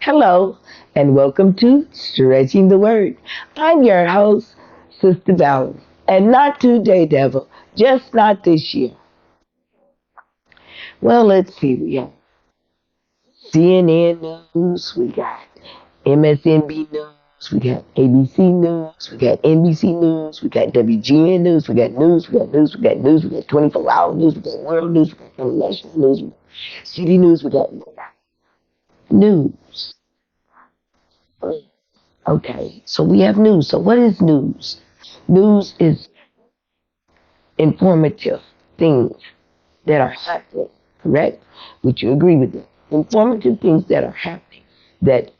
Hello, and welcome to Stretching the Word. I'm your host, Sister Valerie, and not today, devil, just not this year. Well, let's see. We got CNN News, we got MSNB News, we got ABC News, we got NBC News, we got WGN News, we got news, we got news, we got news, we got 24-hour news, we got world news, we got international news, we got city news, we got news. Okay, so we have news. So what is news? News is informative things that are happening, correct? Would you agree with that? Informative things that are happening that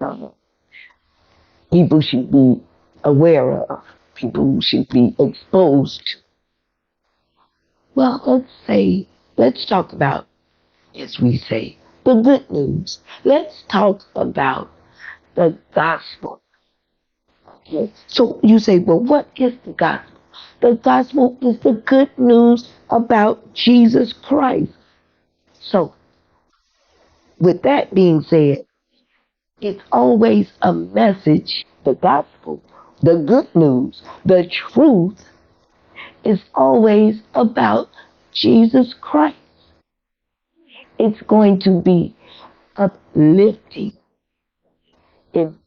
people should be aware of, people should be exposed to. Well, let's talk about, as we say, the good news. Let's talk about the gospel. Okay? So you say, well, what is the gospel? The gospel is the good news about Jesus Christ. So, with that being said, it's always a message, the gospel, the good news, the truth is always about Jesus Christ. It's going to be uplifting and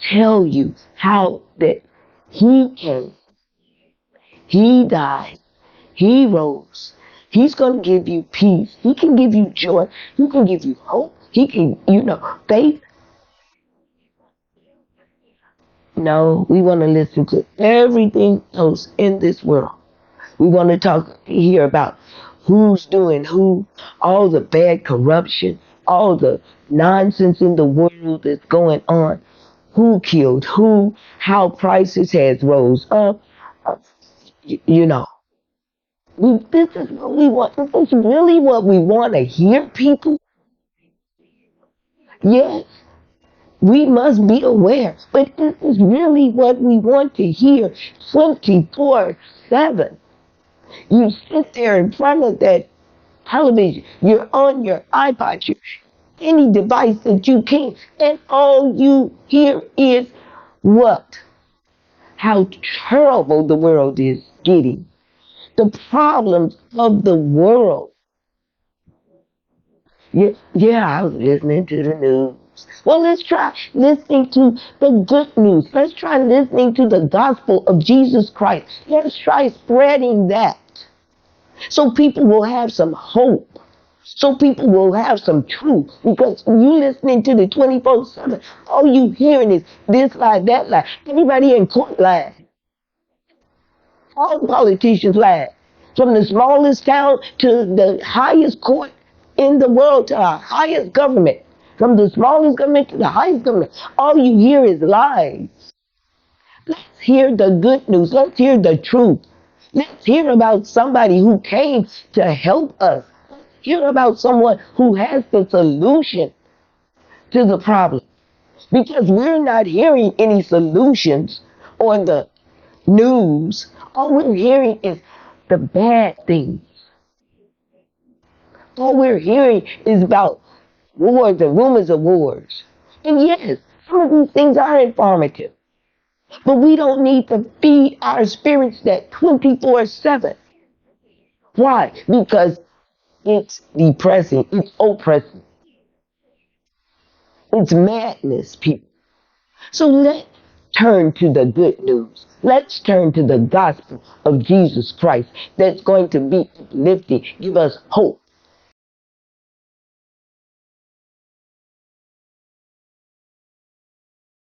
tell you how that He came, He died, He rose. He's going to give you peace. He can give you joy. He can give you hope. He can, faith. No, we want to listen to everything else in this world. We want to hear about who's doing who, all the bad corruption, all the nonsense in the world that's going on, who killed who, how prices has rose up. Uh, you know, this is what we want. This is really what we want to hear, people. Yes, we must be aware, but this is really what we want to hear 24/7. You sit there in front of that television, you're on your iPod, any device that you can, and all you hear is what? How terrible the world is getting. The problems of the world. Yeah, I was listening to the news. Well, let's try listening to the good news. Let's try listening to the gospel of Jesus Christ. Let's try spreading that so people will have some hope. So people will have some truth. Because you listening to the 24/7, all you hearing is this lie, that lie. Everybody in court lying. All politicians lying. From the smallest town to the highest court in the world to our highest government. From the smallest government to the highest government. All you hear is lies. Let's hear the good news. Let's hear the truth. Let's hear about somebody who came to help us. Hear about someone who has the solution to the problem. Because we're not hearing any solutions on the news. All we're hearing is the bad things. All we're hearing is about wars and rumors of wars. And yes, some of these things are informative. But we don't need to feed our spirits that 24/7. Why? Because it's depressing, it's oppressing, it's madness, people. So let's turn to the good news. Let's turn to the gospel of Jesus Christ that's going to be uplifting, give us hope.